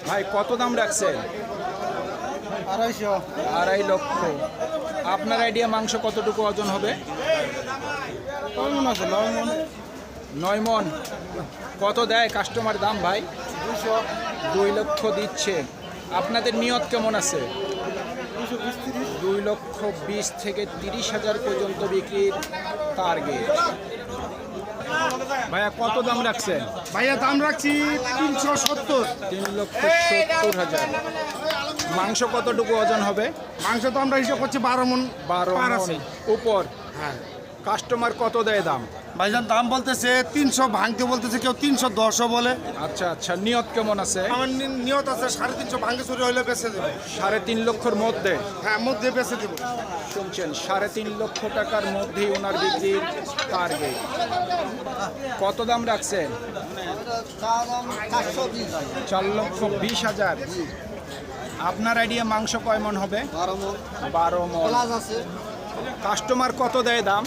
ভাই কত দাম রাখছেন? 250। 2.5 লক্ষ। আপনার আইডিয়া মাংস কতটুকু ওজন হবে? কয় মন আছে? 9 মন। 9 মন। কত দেয় কাস্টমার দাম ভাই? 200। 2 লক্ষ দিচ্ছে। আপনাদের নিয়ত কেমন আছে? 220-30। 2 লক্ষ 20 থেকে 30,000 পর্যন্ত বিক্রির টার্গেট। ভাইয়া কত দাম রাখছেন? ভাইয়া দাম রাখছি 370। 3,70,000। মাংস কতটুকু ওজন হবে? মাংস তো আমরা হিসাব করছি 12 মন। 12 পার মণ আছে। উপর। হ্যাঁ কাস্টমার কত দেয় দাম? ভাইজান দাম বলতেছে 300 ভাঙতে বলতেছে, কেউ 310 বলে। আচ্ছা আচ্ছা, নিয়ত কেমন আছে? আমার নিয়ত আছে 350 ভাঙে চুরি হইলে বেচে দেবো। 3.5 লক্ষর মধ্যে। হ্যাঁ মধ্যে বেচে দেবো। শুনছেন, 3.5 লক্ষ টাকার মধ্যেই ওনার বিক্রির টার্গেট। কত দাম রাখছেন? 4,20,000। আপনার আইডিয়া মাংস কয় মন হবে? 12 মন। কাস্টমার কত দেয় দাম?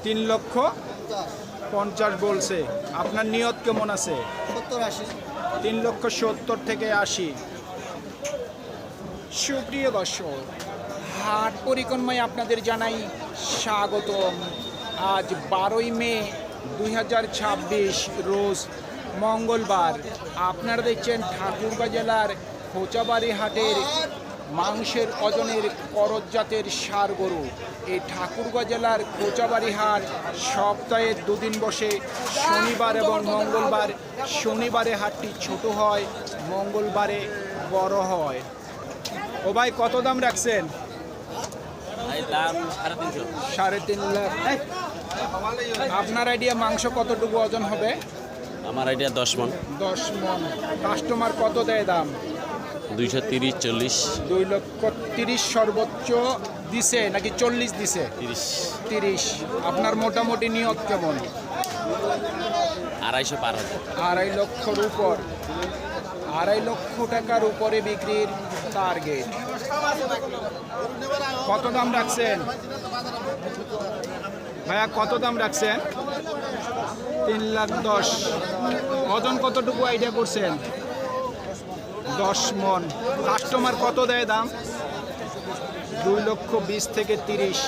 3,50,000 বলছে। আপনার নিয়ত কেমন আছে? 3,70,000 থেকে 80। সুপ্রিয় দর্শক, হাট পরিক্রমায় আপনাদের জানাই স্বাগতম। আজ 12ই মে 2026 রোজ মঙ্গলবার। আপনারা দেখছেন ঠাকুরগাঁ জেলার খোঁচাবাড়ি হাটের মাংসের ওজনের করজ্জাতের ষাঁড় গরু। এই ঠাকুরগাঁ জেলার খোঁচাবাড়ি হাট সপ্তাহে 2 দিন বসে, শনিবার এবং মঙ্গলবার। শনিবারে হাটটি ছোট হয়, মঙ্গলবারে বড় হয়। ও ভাই কত দাম রাখছেন? দাম 3.5 লাখ। আপনার আইডিয়া মাংস কতটুকু ওজন হবে? আমার আইডিয়া 10 মন। 10 মন। কাস্টমার কত দেয় দাম? 230-40। 2,30,000 সর্বোচ্চ দিছে নাকি 40 দিছে? 30। আপনার মোটামুটি নিয়ত কেমন? 250 পার হবে। 2.5 লক্ষর উপর। 2.5 লক্ষ টাকার উপরে বিক্রির টার্গেট। কত দাম রাখছেন ভাইয়া? কত দাম রাখছেন? 3,10,000। ওজন কতটুকু আইডিয়া করছেন? 10 মন। কাস্টমার কত দেয় দাম? 2,20,000 থেকে 30।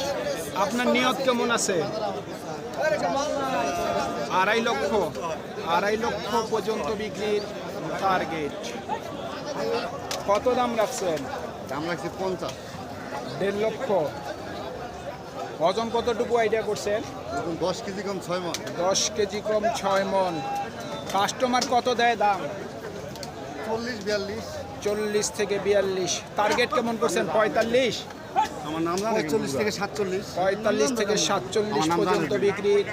আপনার নিয়ত কেমন আছে? 2.5 লক্ষ। 2.5 লক্ষ পর্যন্ত বিক্রির টার্গেট। কত দাম রাখছেন? দাম রাখছি 50। 1.5 লক্ষ। ওজন কতটুকু আইডিয়া করছেন? 10 কেজি কম 6 মন। 10 কেজি কম 6 মন। কাস্টমার কত দেয় দাম? 40-42। 40 থেকে 42। টার্গেট কেমন করছেন? 45। আমার নাম জানেন? 45 থেকে 47। 45 থেকে 47 পর্যন্ত বিক্রির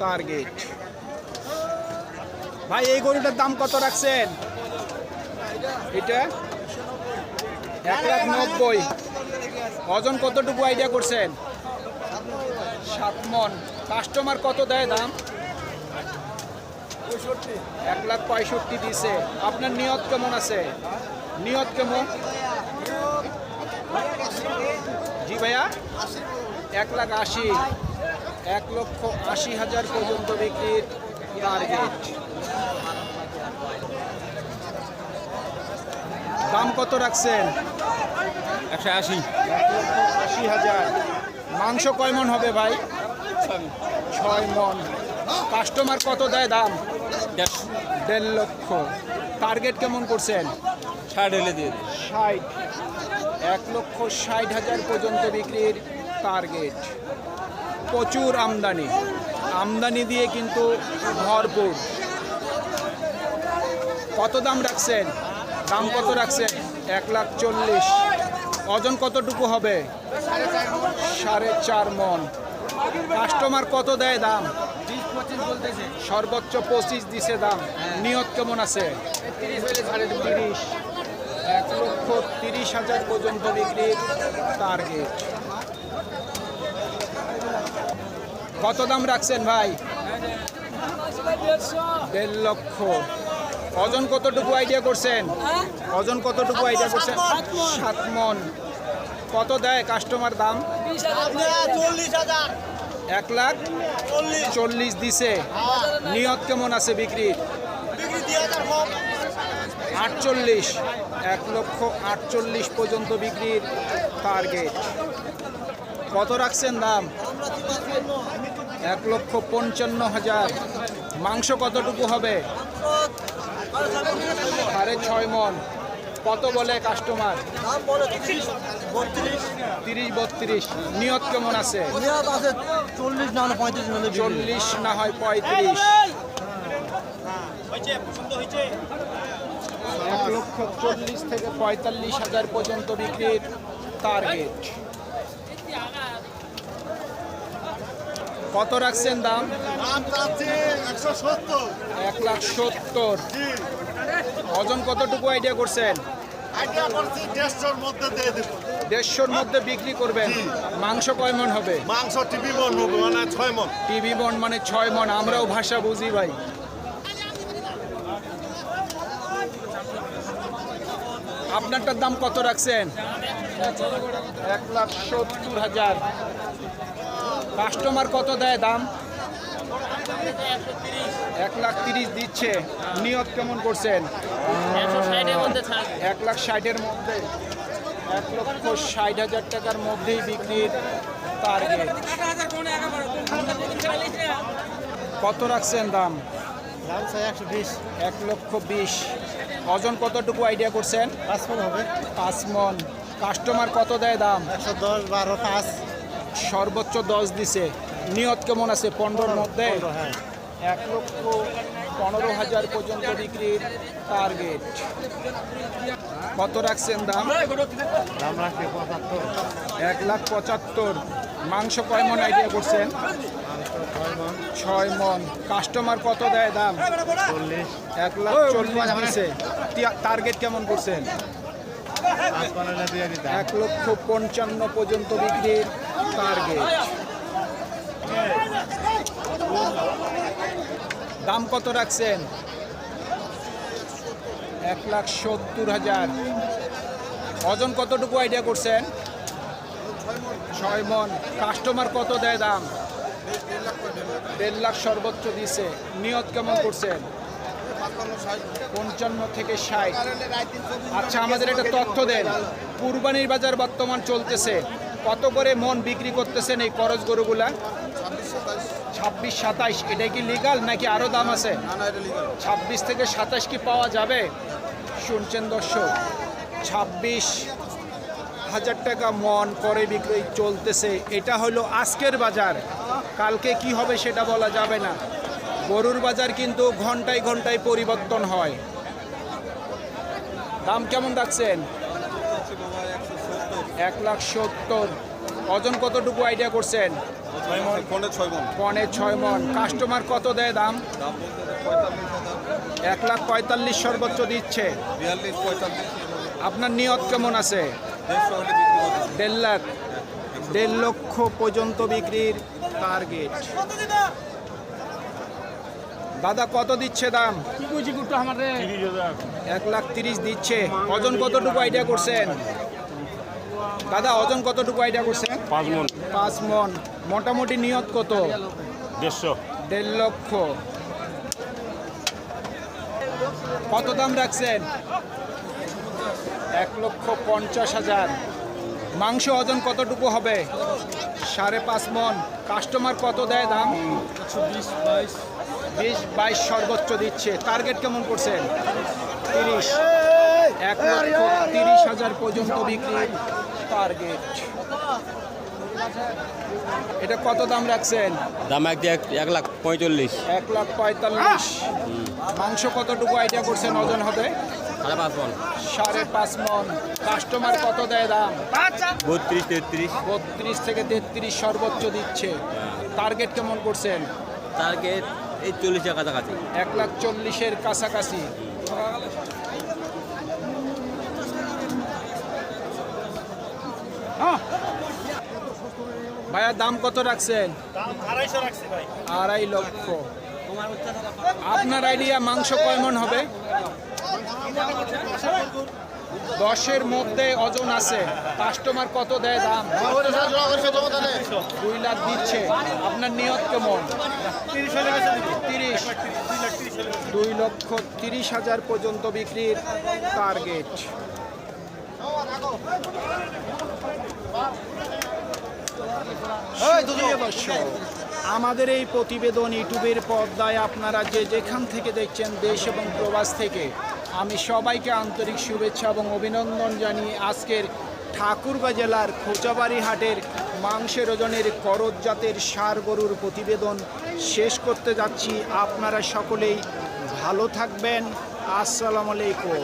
টার্গেট। ভাই এই গরুটার দাম কত রাখছেন? এটা 1,90,000। ওজন কতটুকু আইডিয়া করছেন? 7 মন। কাস্টমার কত দেয় দাম? 1,65,000 দিছে। আপনার নিয়ত কেমন আছে? নিয়ত কেমন? জি ভাইয়া? 1,80,000। 1,80,000 পর্যন্ত বিক্রির টার্গেট। দাম কত রাখছেন? 180। 1,80,000। মাংস কয় মন হবে ভাই? 6 মন। কাস্টমার কত দেয় দাম? 1.5 লক্ষ। টার্গেট কেমন করছেন? 60 হলে দিয়ে 60। 1,60,000 পর্যন্ত বিক্রির টার্গেট। প্রচুর আমদানি। আমদানি দিয়ে কিন্তু ভরপুর। কত দাম রাখছেন? দাম কত রাখছেন? 1,40,000। ওজন কতটুকু হবে? 4.5 মন। কাস্টমার কত দেয় দাম? 20-25 বলতেছে। সর্বোচ্চ 25 দিছে দাম। নিয়ত কেমন আছে? 30। 1,30,000 পর্যন্ত বিক্রির টার্গেট। কত দাম রাখছেন ভাই? 1.5 লক্ষ। ওজন কতটুকু আইডিয়া করছেন? ওজন কতটুকু আইডিয়া করছেন? 7 মন। কত দেয় কাস্টমার দাম? 1,40,000 দিছে। নিয়ত কেমন আছে বিক্রির? 48, 1,48,000 পর্যন্ত বিক্রির টার্গেট। কত রাখছেন দাম? 1,55,000। মাংস কতটুকু হবে? 6.5 মন। কত বলে কাস্টমার? 30-32। নিয়ত কেমন আছে? 40 না 35 40 না হয় 35। 1,40,000 থেকে 45,000 পর্যন্ত বিক্রির টার্গেট। কত রাখছেন দাম? 1,70,000। ওজন কতটুকু আইডিয়া করছেন? 150-র মধ্যে বিক্রি করবেন। মাংস কয় মন হবে? মাংস টিভি বন হবে মানে 6 মন। টিভি বন মানে 6 মন। আমরাও ভাষা বুঝি ভাই। আপনারটার দাম কত রাখছেন? 1,70,000। কাস্টমার কত দেয় দাম? 1,30,000 দিচ্ছে। নিয়ত কেমন করছেন? 1,60,000-এর মধ্যে। 1,60,000 টাকার মধ্যেই বিক্রির টার্গেট। কত রাখছেন দাম? 1,20,000। ওজন কতটুকু আইডিয়া করছেন? 5 মন হবে। 5 মন। কাস্টমার কত দেয় দাম? 110 12 5 সর্বোচ্চ 10 দিছে। নিয়ত কেমন আছে? 15-র মধ্যে। 15 হ্যাঁ। 1,15,000 পর্যন্ত বিক্রির টার্গেট। কত রাখছেন দাম? দাম রাখি 75 1,75,000। মাংস কয় মন আইডিয়া করছেন? 6 মন। কাস্টমার কত দেয় দাম? 40 1,40,000 দিছে। টার্গেট কেমন করছেন? 55 দিয়ে দিতাম। 1,55,000 পর্যন্ত বিক্রির টার্গেট। দাম কত রাখছেন? 1,70,000। ওজন কতটুকু আইডিয়া করছেন? 6 মন। কাস্টমার কত দেয় দাম? 1.5 লাখ সর্বোচ্চ দিছে। নিয়ত কেমন করছেন? 55 থেকে 60। আচ্ছা, আমাদের একটা তথ্য দেন। কুরবানির বাজার বর্তমান চলতেছে, কত করে মন বিক্রি করতেছেন এই করজ গরুগুলা? 26-27। এটা কি লিগাল নাকি আরো দাম আছে? 26 থেকে 27 কি পাওয়া যাবে? শুনছেন দর্শক, 26,000 টাকা মন করে বিক্রি চলতেছে। এটা হলো আজকের বাজার। কালকে কি হবে সেটা বলা যাবে না। গরুর বাজার কিন্তু ঘন্টায় ঘন্টায় পরিবর্তন হয়। দাম কেমন রাখছেন? 1,70,000। ওজন কতটুকু আইডিয়া করছেন? 6 মন। কাস্টমার কত দেয় দাম? 1,45,000 সর্বোচ্চ দিচ্ছে। আপনার নিয়ত কেমন আছে? 1.5 লাখ। 1.5 লক্ষ পর্যন্ত বিক্রির টার্গেট। দাদা কত দিচ্ছে দাম? 1,30,000 দিচ্ছে। ওজন কতটুকু আইডিয়া করছেন? দাদা ওজন কতটুকু আইডিয়া করছেন? 5 মন। 5 মন। মোটামুটি নিয়ত কত? 150। 1.5 লক্ষ। কত দাম রাখছেন? 1,50,000। মাংস ওজন কতটুকু হবে? 5.5 মন। কাস্টমার কত দেয় দাম? 20-22 সর্বোচ্চ দিচ্ছে। টার্গেট কেমন করছেন? 30। 1,30,000 পর্যন্ত বিক্রির টার্গেট। এটা কত দাম রাখছেন? দাম 1,45,000। 1,45,000। মাংস কতটুকু আইডিয়া করছেন ওজন হবে? 5.5 মন। 5.5 মন। কাস্টমার কত দেয় দাম? 32-33। 32 থেকে 33 সর্বোচ্চ দিচ্ছে। টার্গেট কেমন করছেন? টার্গেট এই 40-এর কাছাকাছি। 1,40,000-এর কাছাকাছি। ভাইয়া দাম কত রাখছেন? 250 রাখছি ভাই। 2.5 লক্ষ। আপনার আইডিয়া মাংস কয় মন হবে? 10-এর মধ্যে ওজন আছে। কাস্টমার কত দেয় দাম? 2 লাখ দিচ্ছে। আপনার নিয়ত কেমন? 30 হলে বেচে দিবি। 30। 2,30,000 পর্যন্ত বিক্রির টার্গেট। সুপ্রিয় দর্শক, আমাদের এই প্রতিবেদন ইউটিউবের পর্দায় আপনারা যে যেখান থেকে দেখছেন, দেশ এবং প্রবাস থেকে, আমি সবাইকে আন্তরিক শুভেচ্ছা এবং অভিনন্দন জানিয়ে আজকের ঠাকুরগাঁ জেলার খোঁচাবাড়ি হাটের মাংসের ওজনের করজ জাতের ষাঁড় গরুর প্রতিবেদন শেষ করতে যাচ্ছি। আপনারা সকলেই ভালো থাকবেন। আসসালামু আলাইকুম।